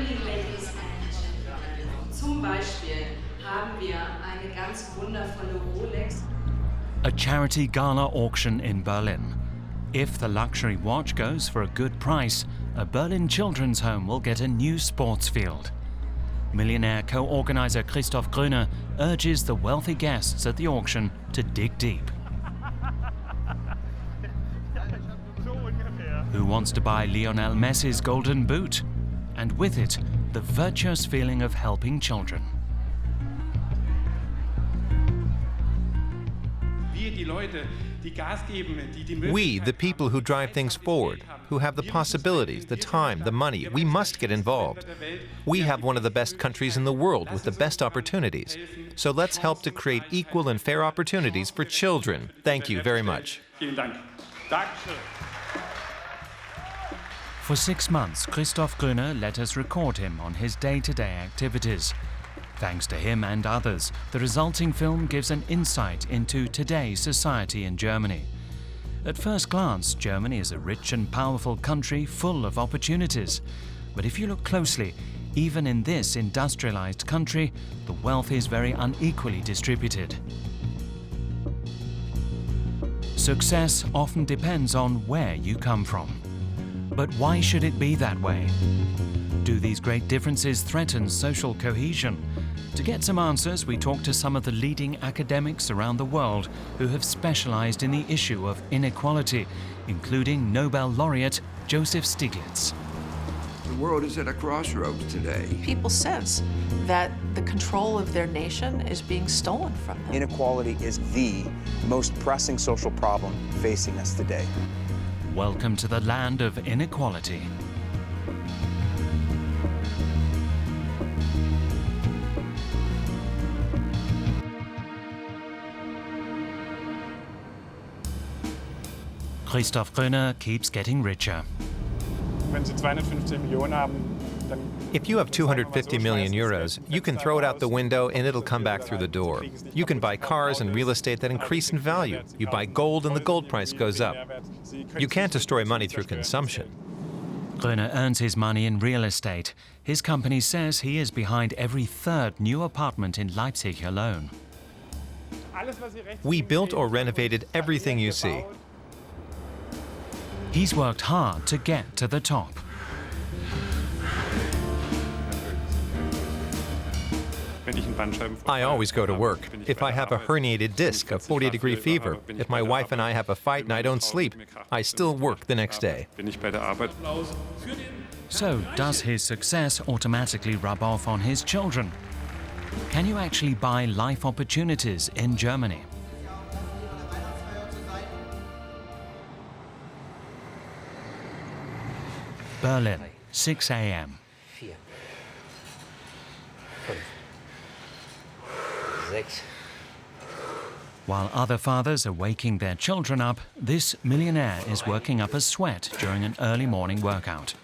evening, ladies and gentlemen. Zum Beispiel haben wir eine ganz wundervolle Rolex. A charity gala auction in Berlin. If the luxury watch goes for a good price, a Berlin children's home will get a new sports field. Millionaire co-organizer Christoph Gröner urges the wealthy guests at the auction to dig deep. Who wants to buy Lionel Messi's golden boot? And with it, the virtuous feeling of helping children. We, the people who drive things forward, who have the possibilities, the time, the money, we must get involved. We have one of the best countries in the world with the best opportunities. So let's help to create equal and fair opportunities for children. Thank you very much. For 6 months, Christoph Gröner let us record him on his day-to-day activities. Thanks to him and others, the resulting film gives an insight into today's society in Germany. At first glance, Germany is a rich and powerful country full of opportunities. But if you look closely, even in this industrialized country, the wealth is very unequally distributed. Success often depends on where you come from. But why should it be that way? Do these great differences threaten social cohesion? To get some answers, we talked to some of the leading academics around the world who have specialized in the issue of inequality, including Nobel laureate Joseph Stiglitz. The world is at a crossroads today. People sense that the control of their nation is being stolen from them. Inequality is the most pressing social problem facing us today. Welcome to the land of inequality. Christoph Gröner keeps getting richer. If you have 250 million euros, you can throw it out the window and it'll come back through the door. You can buy cars and real estate that increase in value. You buy gold and the gold price goes up. You can't destroy money through consumption. Gröner earns his money in real estate. His company says he is behind every third new apartment in Leipzig alone. We built or renovated everything you see. He's worked hard to get to the top. I always go to work. If I have a herniated disc, a 40-degree fever, if my wife and I have a fight and I don't sleep, I still work the next day. So, does his success automatically rub off on his children? Can you actually buy life opportunities in Germany? Berlin, 6 a.m. While other fathers are waking their children up, this millionaire is working up a sweat during an early morning workout.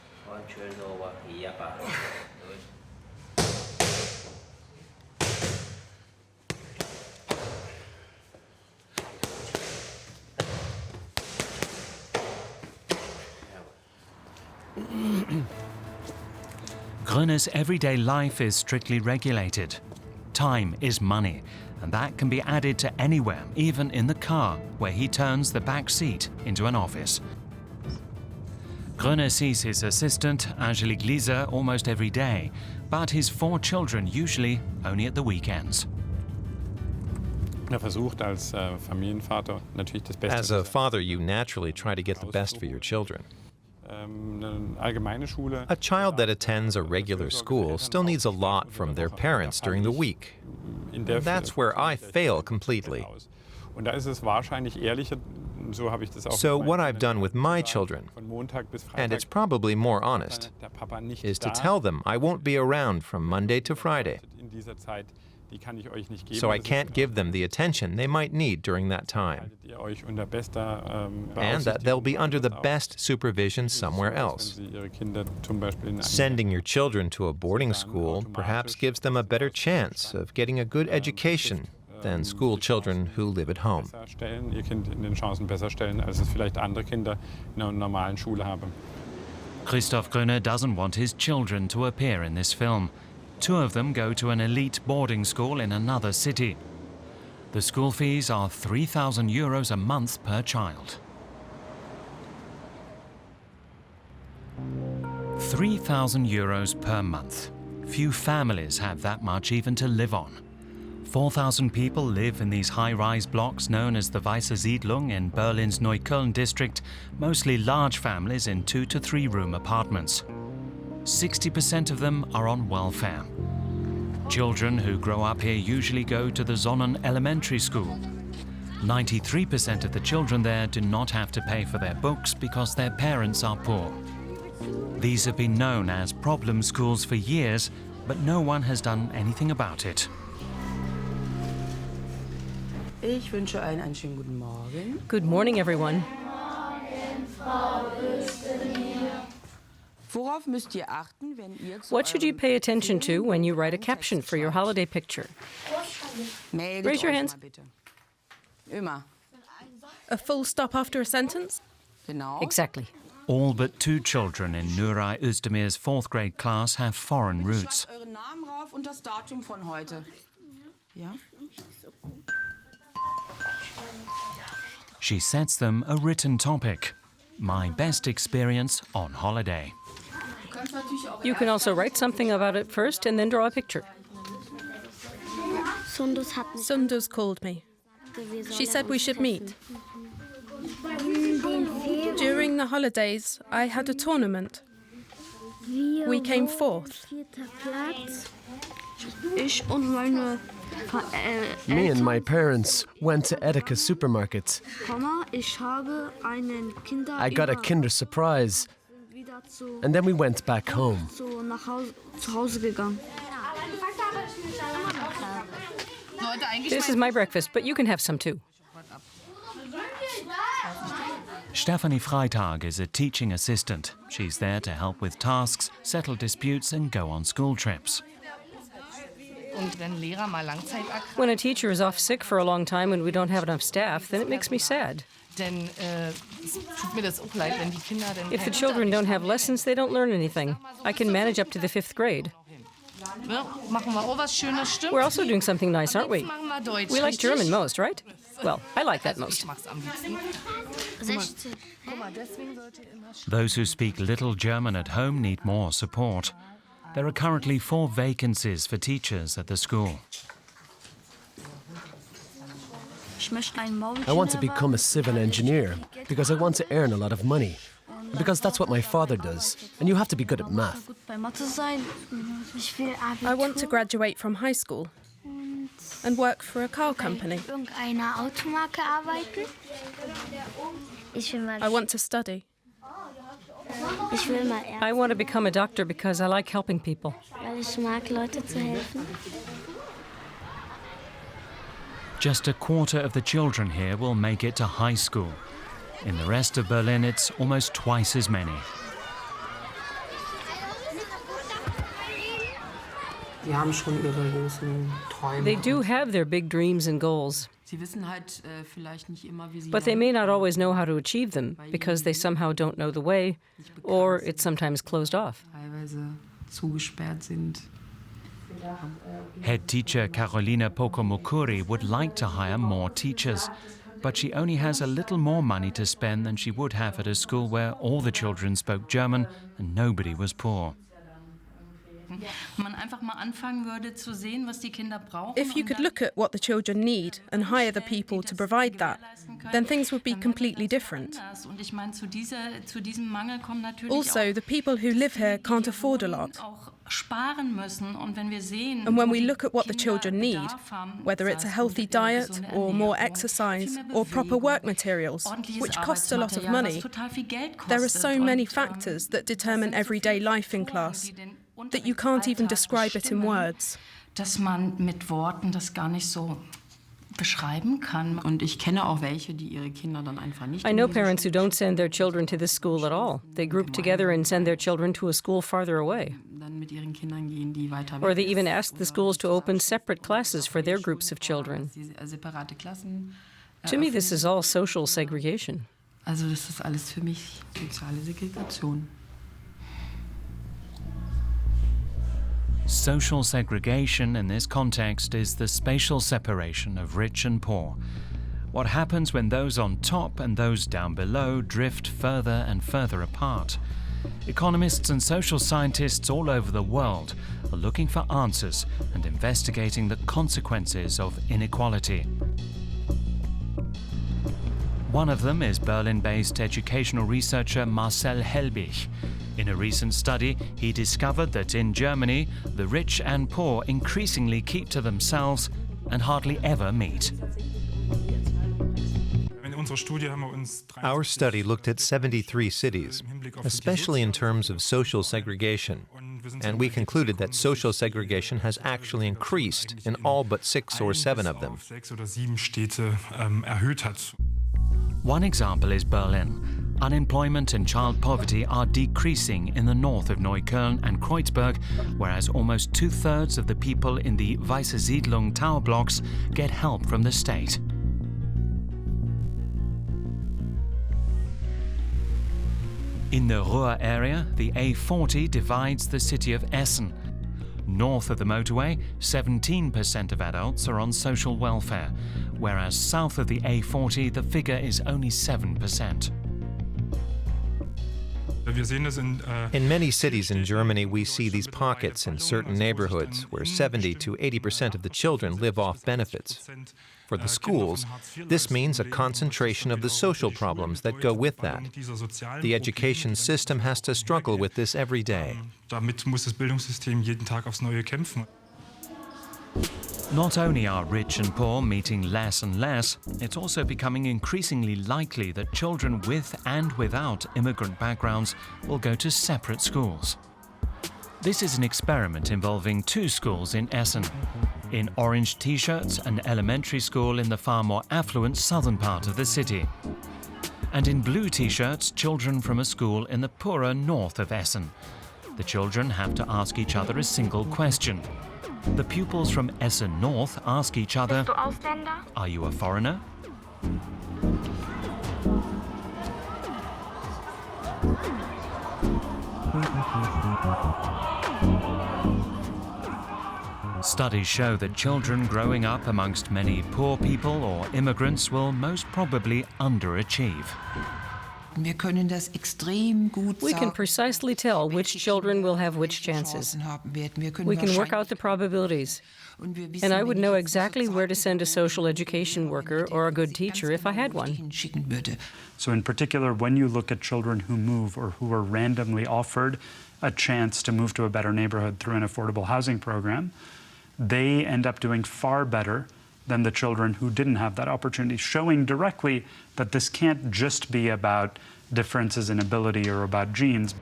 Gröner's everyday life is strictly regulated. Time is money, and that can be added to anywhere, even in the car, where he turns the back seat into an office. Gröner sees his assistant, Angelique Lisa, almost every day, but his 4 children usually only at the weekends. As a father, you naturally try to get the best for your children. A child that attends a regular school still needs a lot from their parents during the week. That's where I fail completely. So what I've done with my children, and it's probably more honest, is to tell them I won't be around from Monday to Friday. So I can't give them the attention they might need during that time. And that they'll be under the best supervision somewhere else. Sending your children to a boarding school perhaps gives them a better chance of getting a good education than school children who live at home. Christoph Gröner doesn't want his children to appear in this film. 2 of them go to an elite boarding school in another city. The school fees are €3,000 a month per child. 3,000 euros per month. Few families have that much even to live on. 4,000 people live in these high-rise blocks known as the Weiße Siedlung in Berlin's Neukölln district, mostly large families in 2 to 3 room apartments. 60% of them are on welfare. Children who grow up here usually go to the Sonnen Elementary School. 93% of the children there do not have to pay for their books because their parents are poor. These have been known as problem schools for years, but no one has done anything about it. Ich wünsche allen einen schönen guten Morgen. Good morning, everyone. Worauf müsst ihr achten, wenn ihr zu What should you pay attention to when you write a caption for your holiday picture? Meldet Raise your euch hands. mal bitte. Immer. A full stop after a sentence? Genau. Exactly. All but 2 children in Nuray Özdemir's 4th grade class have foreign roots. Schreibt euren Namen rauf und das Datum von heute. Ja? She sets them a written topic. My best experience on holiday. You can also write something about it first and then draw a picture. Sundus called me. She said we should meet. During the holidays, I had a tournament. We came 4th. Me and my parents went to Edeka supermarket. I got a Kinder Surprise, and then we went back home. This is my breakfast, but you can have some too. Stefanie Freitag is a teaching assistant. She's there to help with tasks, settle disputes and go on school trips. When a teacher is off sick for a long time and we don't have enough staff, then it makes me sad. If the children don't have lessons, they don't learn anything. I can manage up to the 5th grade. We're also doing something nice, aren't we? We like German most, right? Well, I like that most. Those who speak little German at home need more support. There are currently 4 vacancies for teachers at the school. I want to become a civil engineer because I want to earn a lot of money. Because that's what my father does, and you have to be good at math. I want to graduate from high school and work for a car company. I want to study. I want to become a doctor because I like helping people. Just a quarter of the children here will make it to high school. In the rest of Berlin, it's almost twice as many. They do have their big dreams and goals. But they may not always know how to achieve them because they somehow don't know the way, or it's sometimes closed off. Head teacher Carolina Pokomokuri would like to hire more teachers, but she only has a little more money to spend than she would have at a school where all the children spoke German and nobody was poor. If you could look at what the children need and hire the people to provide that, then things would be completely different. Also, the people who live here can't afford a lot. And when we look at what the children need, whether it's a healthy diet or more exercise or proper work materials, which cost a lot of money, there are so many factors that determine everyday life in class that you can't even describe it in words. I know parents who don't send their children to this school at all. They group together and send their children to a school farther away. Or they even ask the schools to open separate classes for their groups of children. To me, this is all social segregation. Social segregation in this context is the spatial separation of rich and poor. What happens when those on top and those down below drift further and further apart? Economists and social scientists all over the world are looking for answers and investigating the consequences of inequality. One of them is Berlin-based educational researcher Marcel Helbig. In a recent study, he discovered that in Germany, the rich and poor increasingly keep to themselves and hardly ever meet. Our study looked at 73 cities, especially in terms of social segregation, and we concluded that social segregation has actually increased in all but 6 or 7 of them. One example is Berlin. Unemployment and child poverty are decreasing in the north of Neukölln and Kreuzberg, whereas almost 2/3 of the people in the Weiße Siedlung tower blocks get help from the state. In the Ruhr area, the A40 divides the city of Essen. North of the motorway, 17% of adults are on social welfare, whereas south of the A40, the figure is only 7%. In many cities in Germany, we see these pockets in certain neighborhoods where 70 to 80% of the children live off benefits. For the schools, this means a concentration of the social problems that go with that. The education system has to struggle with this every day. Not only are rich and poor meeting less and less, it's also becoming increasingly likely that children with and without immigrant backgrounds will go to separate schools. This is an experiment involving 2 schools in Essen. In orange t-shirts, an elementary school in the far more affluent southern part of the city. And in blue t-shirts, children from a school in the poorer north of Essen. The children have to ask each other a single question. The pupils from Essen North ask each other, "Are you a foreigner?" Studies show that children growing up amongst many poor people or immigrants will most probably underachieve. Wir können das extrem gut We can precisely tell which children will have which chances. We can work out the probabilities. And I would know exactly where to send a social education worker or a good teacher if I had one. So in particular, when you look at children who move or who are randomly offered a chance to move to a better neighborhood through an affordable housing program, they end up doing far better than the children who didn't have that opportunity, showing directly that this can't just be about differences in ability or about genes.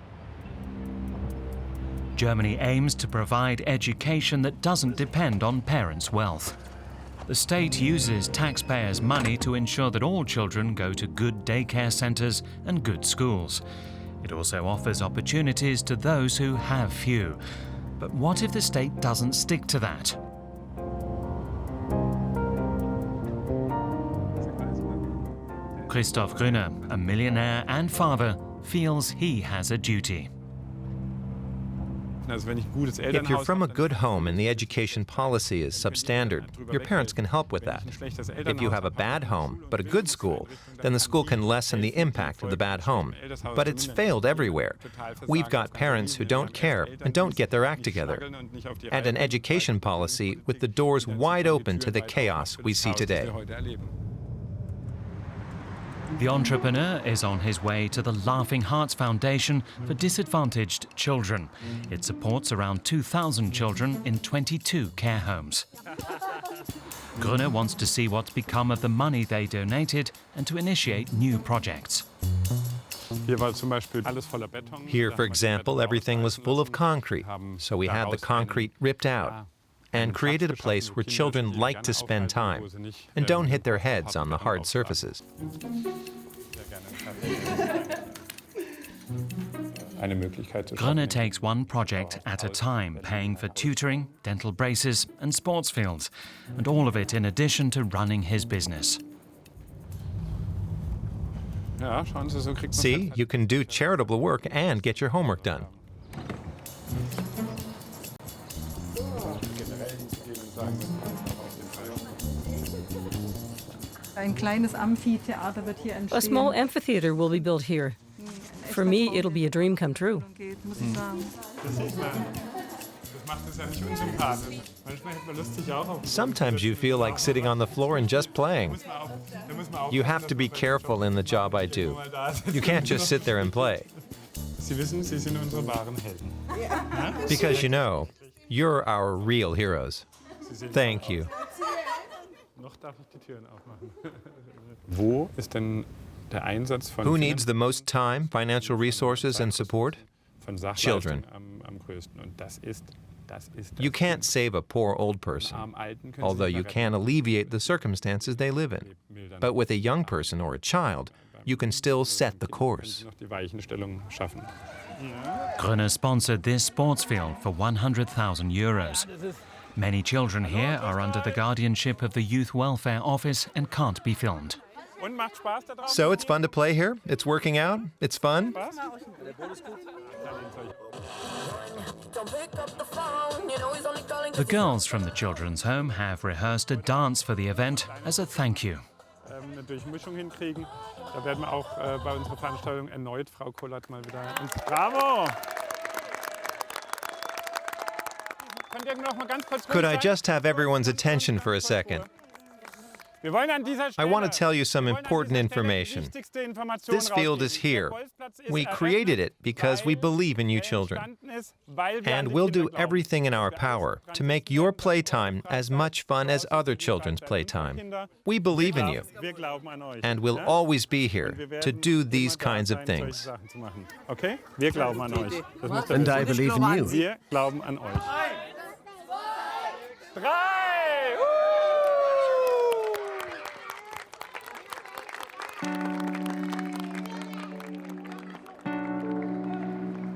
Germany aims to provide education that doesn't depend on parents' wealth. The state uses taxpayers' money to ensure that all children go to good daycare centers and good schools. It also offers opportunities to those who have few. But what if the state doesn't stick to that? Christoph Gröner, a millionaire and father, feels he has a duty. If you're from a good home and the education policy is substandard, your parents can help with that. If you have a bad home, but a good school, then the school can lessen the impact of the bad home. But it's failed everywhere. We've got parents who don't care and don't get their act together. And an education policy with the doors wide open to the chaos we see today. The entrepreneur is on his way to the Laughing Hearts Foundation for Disadvantaged Children. It supports around 2,000 children in 22 care homes. Gröner wants to see what's become of the money they donated and to initiate new projects. Here, for example, everything was full of concrete, so we had the concrete ripped out and created a place where children like to spend time and don't hit their heads on the hard surfaces. Gröner takes one project at a time, paying for tutoring, dental braces and sports fields, and all of it in addition to running his business. See, you can do charitable work and get your homework done. A small amphitheater will be built here. For me, it'll be a dream come true. Sometimes you feel like sitting on the floor and just playing. You have to be careful in the job I do. You can't just sit there and play. Because you know, you're our real heroes. Thank you. Who needs the most time, financial resources, and support? Children. You can't save a poor old person, although you can alleviate the circumstances they live in. But with a young person or a child, you can still set the course. Gröner sponsored this sports field for 100,000 euros. Many children here are under the guardianship of the Youth Welfare Office and can't be filmed. So it's fun to play here? It's working out? It's fun? The girls from the children's home have rehearsed a dance for the event as a thank you. Could I just have everyone's attention for a second? I want to tell you some important information. This field is here. We created it because we believe in you children. And we'll do everything in our power to make your playtime as much fun as other children's playtime. We believe in you. And we'll always be here to do these kinds of things. And I believe in you.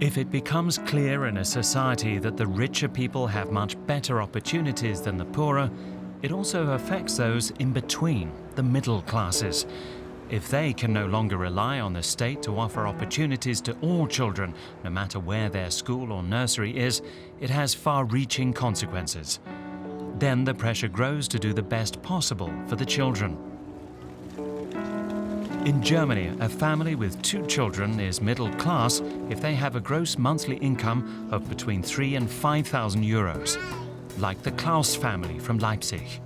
If it becomes clear in a society that the richer people have much better opportunities than the poorer, it also affects those in between, the middle classes. If they can no longer rely on the state to offer opportunities to all children, no matter where their school or nursery is, it has far-reaching consequences. Then the pressure grows to do the best possible for the children. In Germany, a family with 2 children is middle class if they have a gross monthly income of between 3,000 and 5,000 euros, like the Klaus family from Leipzig.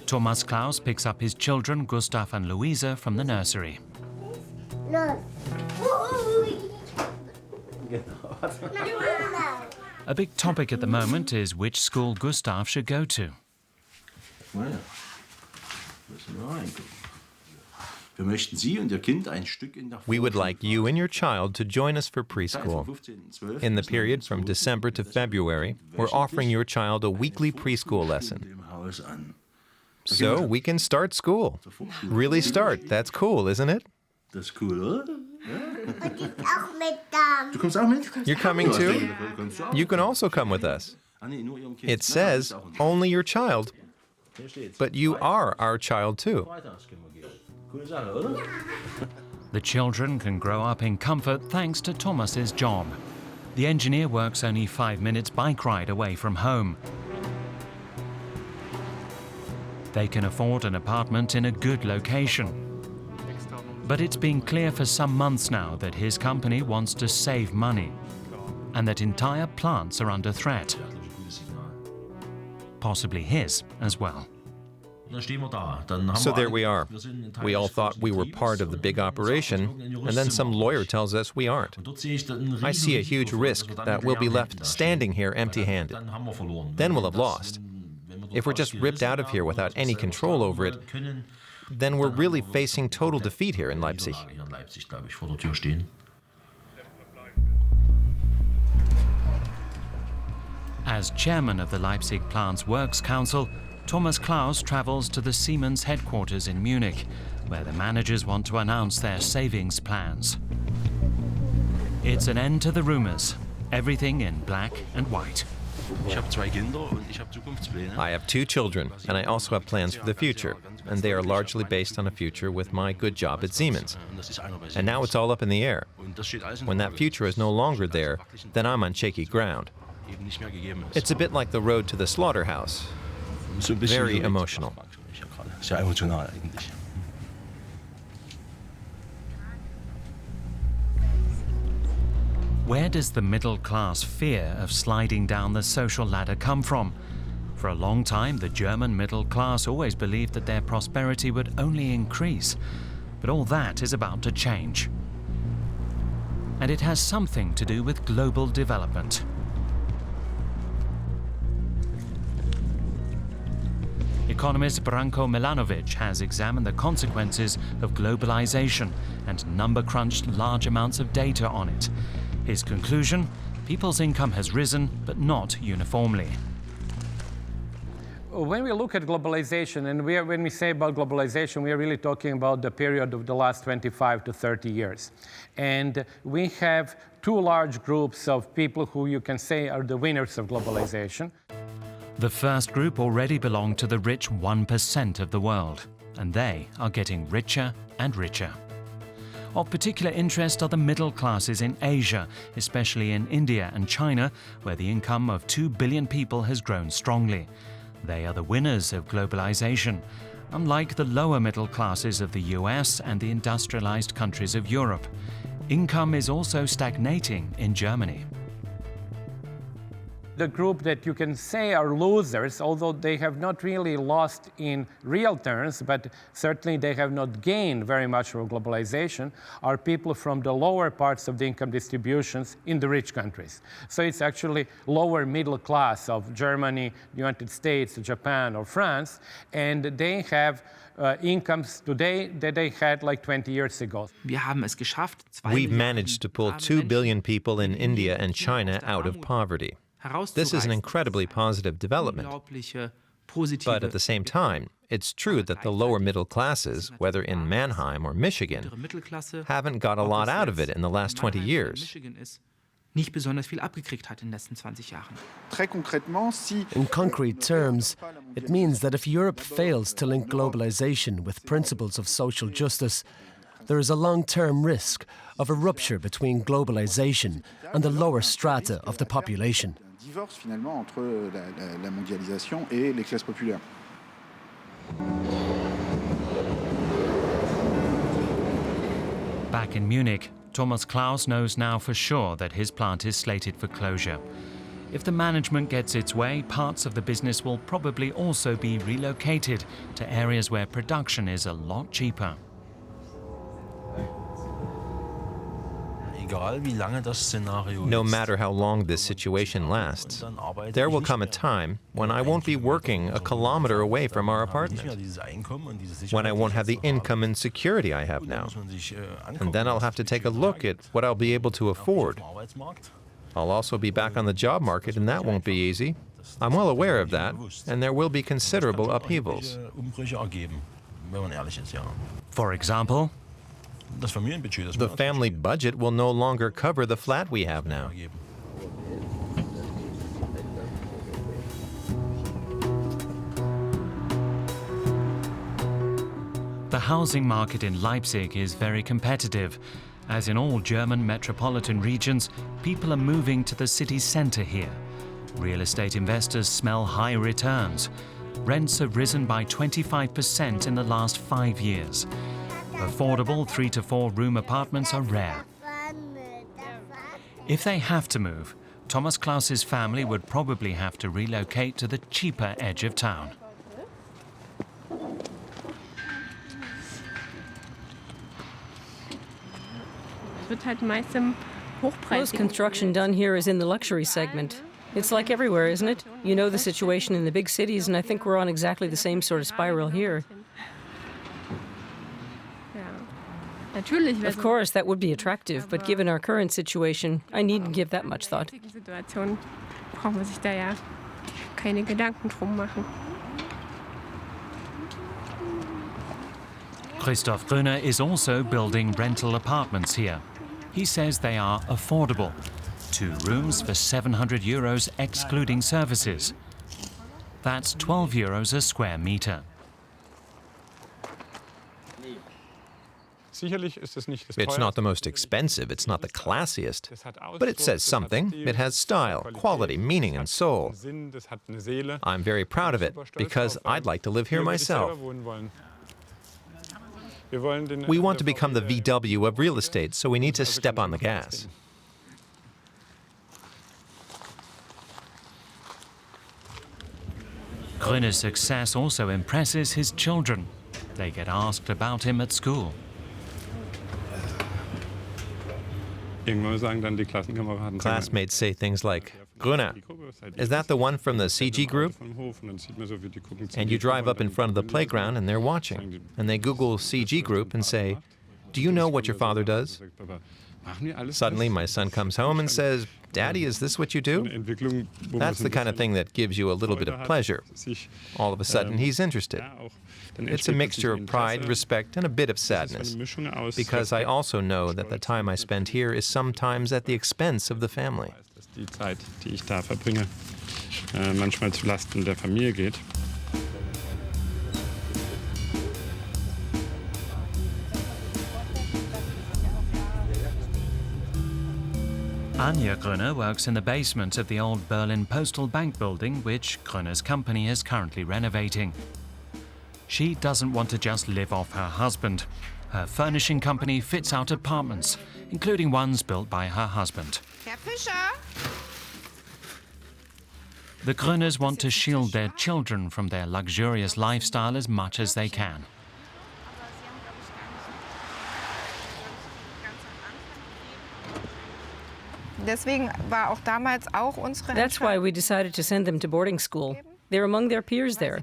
Thomas Klaus picks up his children, Gustav and Luisa, from the nursery. A big topic at the moment is which school Gustav should go to. We would like you and your child to join us for preschool. In the period from December to February, we're offering your child a weekly preschool lesson. So we can start school. Really start. That's cool, isn't it? You're coming too? You can also come with us. It says only your child, but you are our child too. The children can grow up in comfort thanks to Thomas's job. The engineer works only 5 minutes bike ride away from home. They can afford an apartment in a good location. But it's been clear for some months now that his company wants to save money and that entire plants are under threat. Possibly his as well. So there we are. We all thought we were part of the big operation, and then some lawyer tells us we aren't. I see a huge risk that we'll be left standing here empty-handed. Then we'll have lost. If we're just ripped out of here without any control over it, then we're really facing total defeat here in Leipzig. As chairman of the Leipzig Plants Works Council, Thomas Klaus travels to the Siemens headquarters in Munich, where the managers want to announce their savings plans. It's an end to the rumors, everything in black and white. I have 2 children, and I also have plans for the future, and they are largely based on a future with my good job at Siemens. And now it's all up in the air. When that future is no longer there, then I'm on shaky ground. It's a bit like the road to the slaughterhouse. Very emotional. sehr emotional eigentlich. Where does the middle class fear of sliding down the social ladder come from? For a long time, the German middle class always believed that their prosperity would only increase. But all that is about to change. And it has something to do with global development. Economist Branko Milanovic has examined the consequences of globalization and number-crunched large amounts of data on it. His conclusion: people's income has risen, but not uniformly. When we look at globalization, and when we say about globalization, we are really talking about the period of the last 25 to 30 years. And we have two large groups of people who you can say are the winners of globalization. The first group already belonged to the rich 1% of the world, and they are getting richer and richer. Of particular interest are the middle classes in Asia, especially in India and China, where the income of 2 billion people has grown strongly. They are the winners of globalization, unlike the lower middle classes of the US and the industrialized countries of Europe. Income is also stagnating in Germany. The group that you can say are losers, although they have not really lost in real terms, but certainly they have not gained very much from globalization, are people from the lower parts of the income distributions in the rich countries. So it's actually lower middle class of Germany, United States, Japan, or France, and they have incomes today that they had like 20 years ago. We've managed to pull 2 billion people in India and China out of poverty. This is an incredibly positive development. But at the same time, it's true that the lower middle classes, whether in Mannheim or Michigan, haven't got a lot out of it in the last 20 years. In concrete terms, it means that if Europe fails to link globalization with principles of social justice, there is a long-term risk of a rupture between globalization and the lower strata of the population. Back in Munich, Thomas Klaus knows now for sure that his plant is slated for closure. If the management gets its way, parts of the business will probably also be relocated to areas where production is a lot cheaper. No matter how long this situation lasts, there will come a time when I won't be working a kilometer away from our apartment, when I won't have the income and security I have now. And then I'll have to take a look at what I'll be able to afford. I'll also be back on the job market, and that won't be easy. I'm well aware of that, and there will be considerable upheavals. For example, the family budget will no longer cover the flat we have now. the housing market in Leipzig is very competitive. As in all German metropolitan regions, people are moving to the city center here. Real estate investors smell high returns. Rents have risen by 25% in the last 5 years. Affordable 3 to 4 room apartments are rare. If they have to move, Thomas Klaus's family would probably have to relocate to the cheaper edge of town. Most construction done here is in the luxury segment. It's like everywhere, isn't it? You know the situation in the big cities, and I think we're on exactly the same sort of spiral here. Of course, that would be attractive, but given our current situation, I needn't give that much thought. Christoph Gröner is also building rental apartments here. He says they are affordable. 2 rooms for €700 excluding services. That's €12 a square meter. It's not the most expensive, it's not the classiest, but it says something. It has style, quality, meaning, and soul. I'm very proud of it, because I'd like to live here myself. We want to become the VW of real estate, so we need to step on the gas. Gröner's success also impresses his children. They get asked about him at school. Classmates say things like, "Gröner, is that the one from the CG group?" And you drive up in front of the playground and they're watching. And they Google CG group and say, "Do you know what your father does?" Suddenly my son comes home and says, "Daddy, is this what you do?" That's the kind of thing that gives you a little bit of pleasure. All of a sudden he's interested. It's a mixture of pride, respect, and a bit of sadness, because I also know that the time I spend here is sometimes at the expense of the family. Die Zeit, die ich da verbringe, manchmal zu Lasten der Familie geht. Anja Gröner works in the basement of the old Berlin Postal Bank building, which Gröner's company is currently renovating. She doesn't want to just live off her husband. Her furnishing company fits out apartments, including ones built by her husband. Herr Fischer! The Gröners want to shield their children from their luxurious lifestyle as much as they can. That's why we decided to send them to boarding school. They're among their peers there.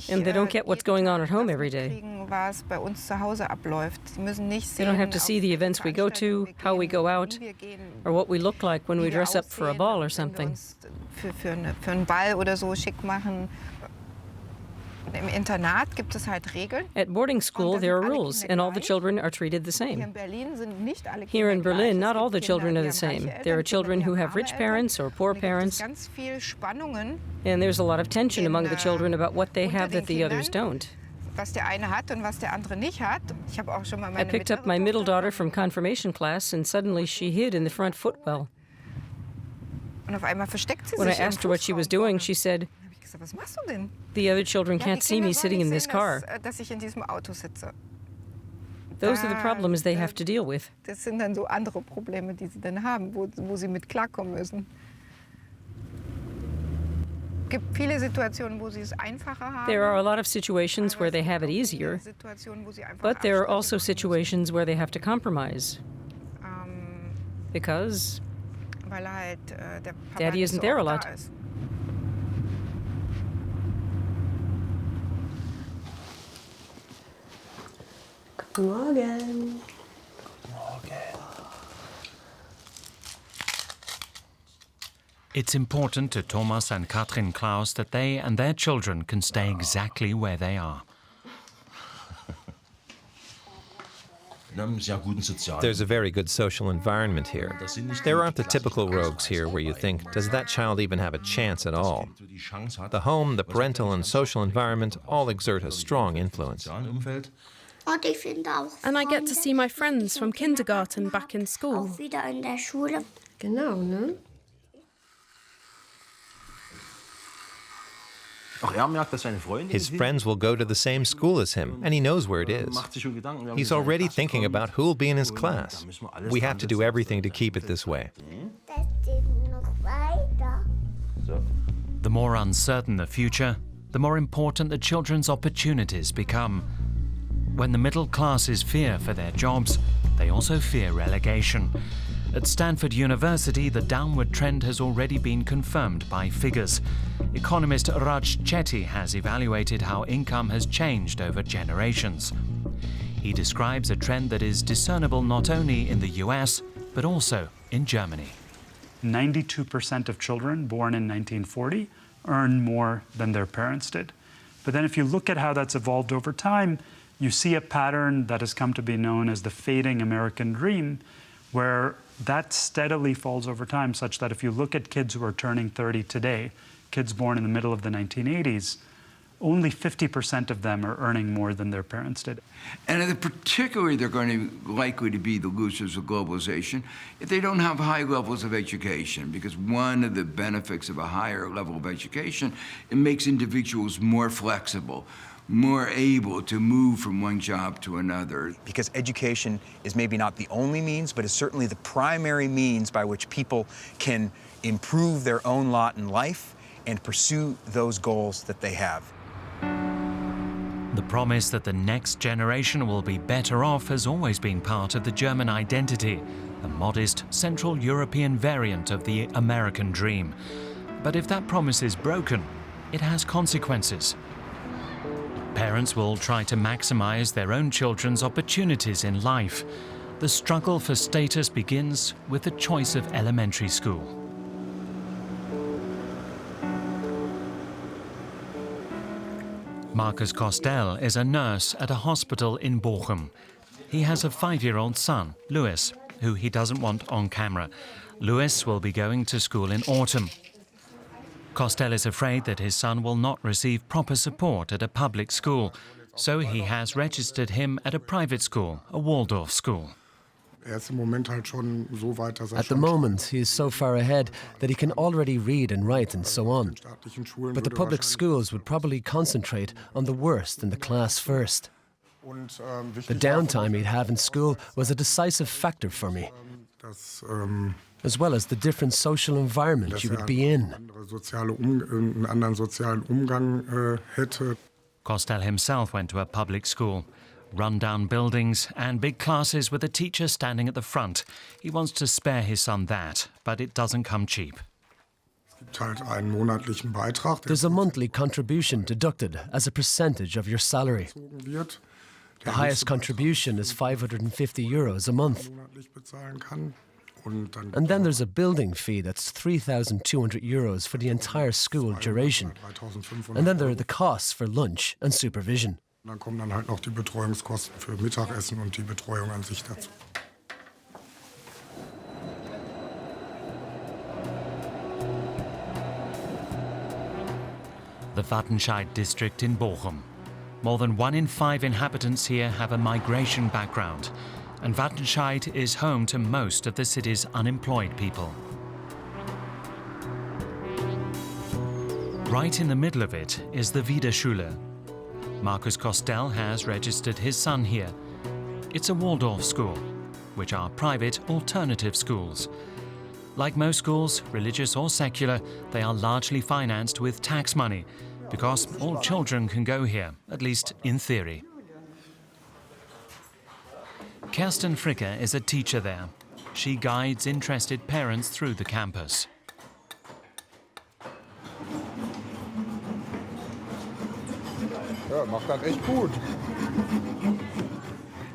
And they don't get what's going on at home every day. They don't have to see the events we go to, how we go out, or what we look like when we dress up for a ball or something. At boarding school, there are rules, and all the children are treated the same. Here in Berlin, not all the children are the same. There are children who have rich parents or poor parents, and there's a lot of tension among the children about what they have that the others don't. I picked up my middle daughter from confirmation class, and suddenly she hid in the front footwell. When I asked her what she was doing, she said, "The other children can't see me sitting in this car." Those are the problems they have to deal with. There are a lot of situations where they have it easier, but there are also situations where they have to compromise. Because Daddy isn't there a lot. Morgen. It's important to Thomas and Katrin Klaus that they and their children can stay exactly where they are. There's a very good social environment here. There aren't the typical rogues here where you think, does that child even have a chance at all? The home, the parental and social environment all exert a strong influence. And I get to see my friends from kindergarten back in school. Genau, ne? His friends will go to the same school as him, and he knows where it is. He's already thinking about who will be in his class. We have to do everything to keep it this way. The more uncertain the future, the more important the children's opportunities become. When the middle classes fear for their jobs, they also fear relegation. At Stanford University, the downward trend has already been confirmed by figures. Economist Raj Chetty has evaluated how income has changed over generations. He describes a trend that is discernible not only in the US, but also in Germany. 92% of children born in 1940 earn more than their parents did. But then if you look at how that's evolved over time, you see a pattern that has come to be known as the fading American dream, where that steadily falls over time, such that if you look at kids who are turning 30 today, kids born in the middle of the 1980s, only 50% of them are earning more than their parents did. And particularly, they're going to likely to be the losers of globalization if they don't have high levels of education, because one of the benefits of a higher level of education, it makes individuals more flexible, more able to move from one job to another. Because education is maybe not the only means, but is certainly the primary means by which people can improve their own lot in life and pursue those goals that they have. The promise that the next generation will be better off has always been part of the German identity, a modest Central European variant of the American dream. But if that promise is broken, it has consequences. Parents will try to maximize their own children's opportunities in life. The struggle for status begins with the choice of elementary school. Markus Kostel is a nurse at a hospital in Bochum. He has a 5-year-old son, Louis, who he doesn't want on camera. Louis will be going to school in autumn. Kostel is afraid that his son will not receive proper support at a public school, so he has registered him at a private school, a Waldorf School. At the moment, he is so far ahead that he can already read and write and so on. But the public schools would probably concentrate on the worst in the class first. The downtime he'd have in school was a decisive factor for me, as well as the different social environment you would be in. Kostel himself went to a public school. Run-down buildings and big classes with a teacher standing at the front. He wants to spare his son that, but it doesn't come cheap. There's a monthly contribution deducted as a percentage of your salary. The highest contribution is €550 a month. And then there's a building fee that's €3,200 for the entire school duration. And then there are the costs for lunch and supervision. Dann kommen dann halt noch die Betreuungskosten für Mittagessen und die Betreuung an sich dazu. The Wattenscheid district in Bochum. More than 1 in 5 inhabitants here have a migration background, and Wattenscheid is home to most of the city's unemployed people. Right in the middle of it is the Wiederschule. Markus Kostel has registered his son here. It's a Waldorf school, which are private alternative schools. Like most schools, religious or secular, they are largely financed with tax money, because all children can go here, at least in theory. Kerstin Fricker is a teacher there. She guides interested parents through the campus. Ja, macht das echt gut.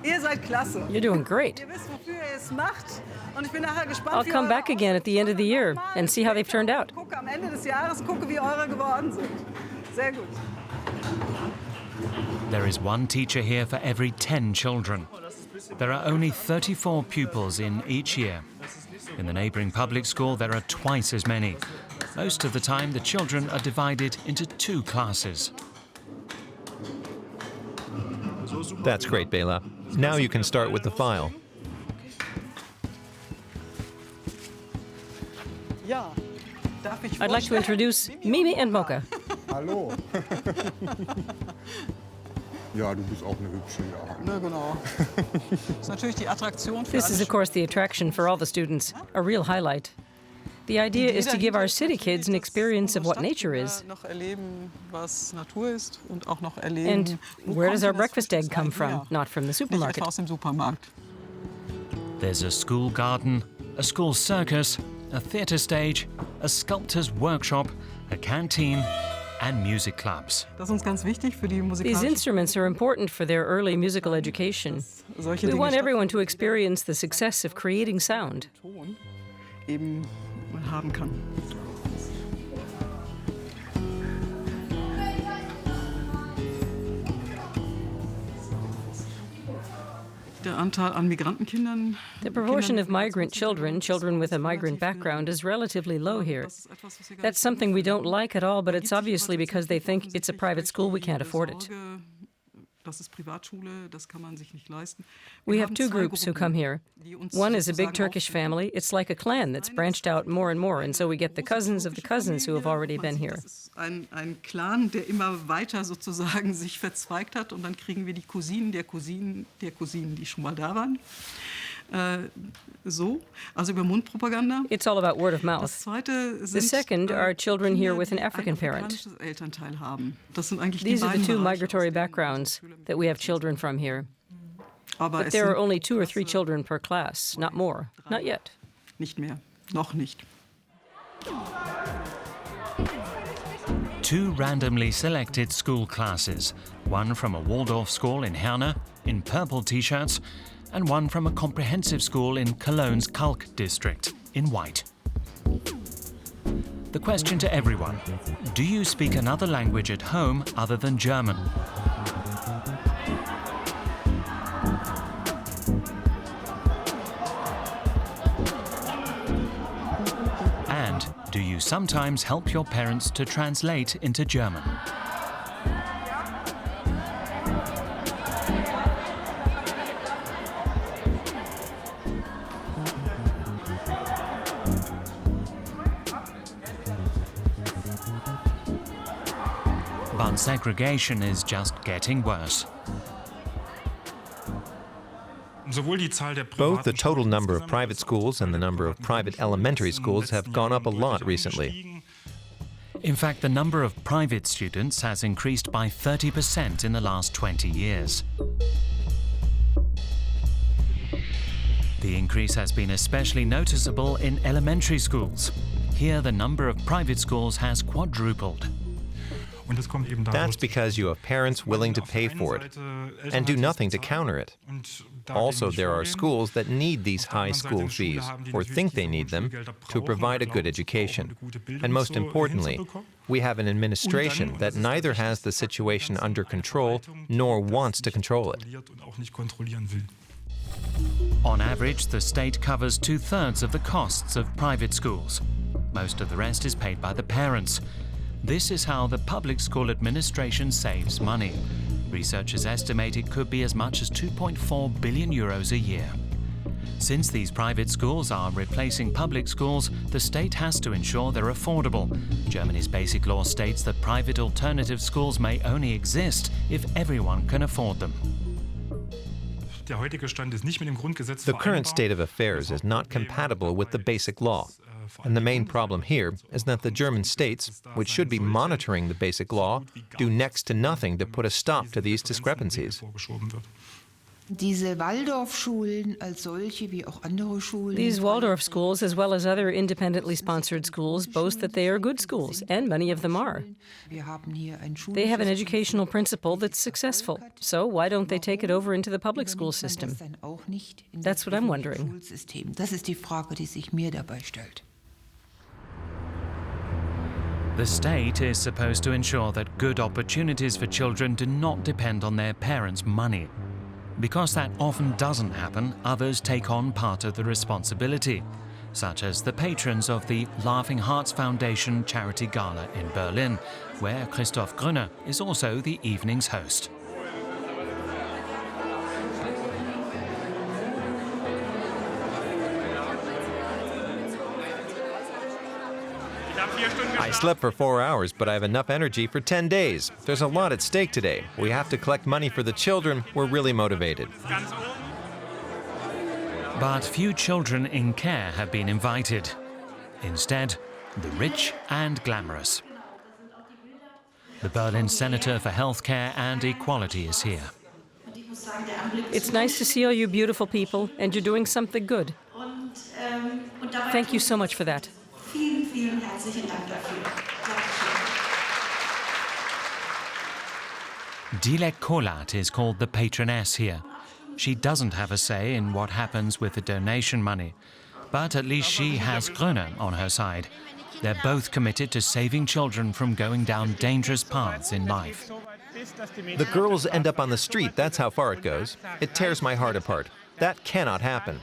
Ihr seid klasse. You're doing great. Ihr wisst, wofür ihr es macht. Und ich bin nachher gespannt, I'll come back again at the end of the year and see how they've turned out. Gucke am Ende des Jahres, gucke, wie eure geworden sind. Sehr gut. There is one teacher here for every 10 children. There are only 34 pupils in each year. In the neighbouring public school, there are twice as many. Most of the time, the children are divided into 2 classes. That's great, Bela. Now you can start with the file. I'd like to introduce Mimi and Mocha. Hallo. Ja, du bist auch eine hübsche, ja. Na genau. Das ist natürlich die Attraktion für This is, alle of course, the attraction for all the students, a real highlight. The idea is to give our city kids an experience of what nature is. noch erleben, was Natur ist und auch noch erleben, And wo where kommt does our denn das breakfast egg Frühstücksei come from? her? Not from the Nicht supermarket. etwa aus dem Supermarkt. There's a school garden, a school circus, a theatre stage, a sculptor's workshop, a canteen, and music clubs. Das ist uns ganz wichtig für die These musikalische. instruments are important for their early musical education. Solche We Dinge want everyone to experience the success of creating sound. Ton eben haben kann. The proportion of migrant children, children with a migrant background, is relatively low here. That's something we don't like at all, but it's obviously because they think it's a private school, we can't afford it. We have two groups who come here. One is a big Turkish family. It's like a clan that's branched out more and more, and so we get the cousins of the cousins who have already been here. Ein Clan, der immer weiter sozusagen sich verzweigt hat, und dann kriegen wir die Cousinen der Cousinen der Cousinen, die schon mal da waren. Also über Mundpropaganda. It's all about word of mouth. The second are children here with an African parent. These are the two migratory backgrounds that we have children from here. But there are only 2 or 3 children per class, not more. Not yet. Nicht mehr. Noch nicht. 2 randomly selected school classes, one from a Waldorf school in Herne, in purple t-shirts, and one from a comprehensive school in Cologne's Kalk district, in white. The question to everyone: do you speak another language at home other than German? And do you sometimes help your parents to translate into German? But segregation is just getting worse. Both the total number of private schools and the number of private elementary schools have gone up a lot recently. In fact, the number of private students has increased by 30% in the last 20 years. The increase has been especially noticeable in elementary schools. Here, the number of private schools has quadrupled. That's because you have parents willing to pay for it and do nothing to counter it. Also, there are schools that need these high school fees, or think they need them, to provide a good education. And most importantly, we have an administration that neither has the situation under control nor wants to control it. On average, the state covers 2/3 of the costs of private schools. Most of the rest is paid by the parents. This is how the public school administration saves money. Researchers estimate it could be as much as 2.4 billion euros a year. Since these private schools are replacing public schools, the state has to ensure they're affordable. Germany's basic law states that private alternative schools may only exist if everyone can afford them. The current state of affairs is not compatible with the basic law. And the main problem here is that the German states, which should be monitoring the basic law, do next to nothing to put a stop to these discrepancies. These Waldorf schools, as well as other independently sponsored schools, boast that they are good schools, and many of them are. They have an educational principle that's successful, so why don't they take it over into the public school system? That's what I'm wondering. The state is supposed to ensure that good opportunities for children do not depend on their parents' money. Because that often doesn't happen, others take on part of the responsibility, such as the patrons of the Laughing Hearts Foundation Charity Gala in Berlin, where Christoph Gröner is also the evening's host. I slept for 4 hours, but I have enough energy for 10 days. There's a lot at stake today. We have to collect money for the children. We're really motivated. But few children in care have been invited. Instead, the rich and glamorous. The Berlin Senator for Healthcare and Equality is here. It's nice to see all you beautiful people, and you're doing something good. Thank you so much for that. Vielen, vielen herzlichen Dank dafür. Dilek Kolat is called the patroness here. She doesn't have a say in what happens with the donation money, but at least she has Gröner on her side. They're both committed to saving children from going down dangerous paths in life. The girls end up on the street, that's how far it goes. It tears my heart apart. That cannot happen.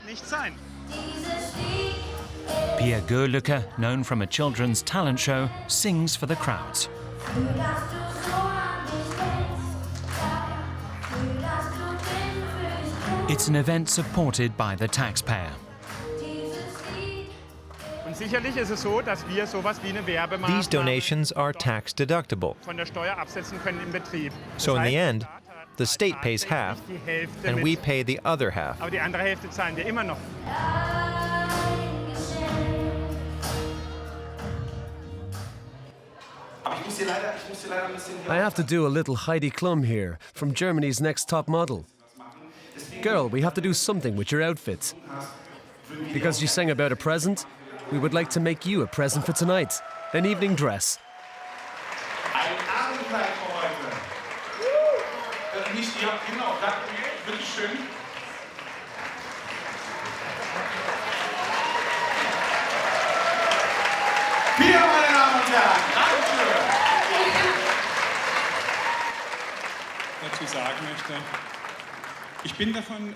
Pia Görlücke, known from a children's talent show, sings for the crowds. It's an event supported by the taxpayer. These donations are tax deductible. So in the end, the state pays half, and we pay the other half. I have to do a little Heidi Klum here, from Germany's Next Top Model. Girl, we have to do something with your outfits. Because you sang about a present, we would like to make you a present for tonight. An evening dress.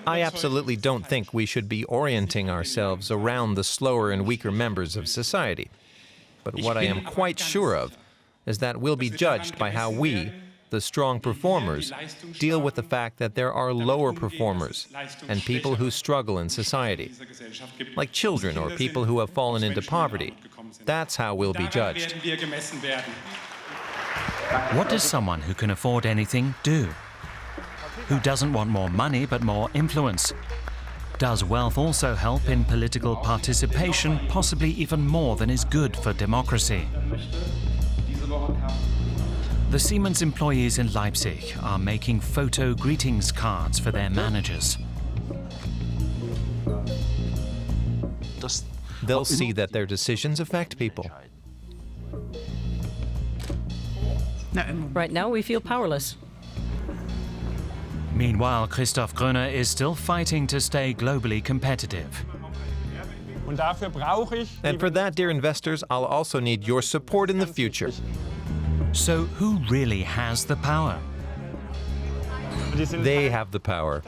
I absolutely don't think we should be orienting ourselves around the slower and weaker members of society. But what I am quite sure of is that we'll be judged by how we, the strong performers, deal with the fact that there are lower performers and people who struggle in society, like children or people who have fallen into poverty. That's how we'll be judged. What does someone who can afford anything do? Who doesn't want more money but more influence? Does wealth also help in political participation, possibly even more than is good for democracy? The Siemens employees in Leipzig are making photo greetings cards for their managers. They'll see that their decisions affect people. Right now, we feel powerless. Meanwhile, Christoph Gröner is still fighting to stay globally competitive. And for that, dear investors, I'll also need your support in the future. So who really has the power? They have the power.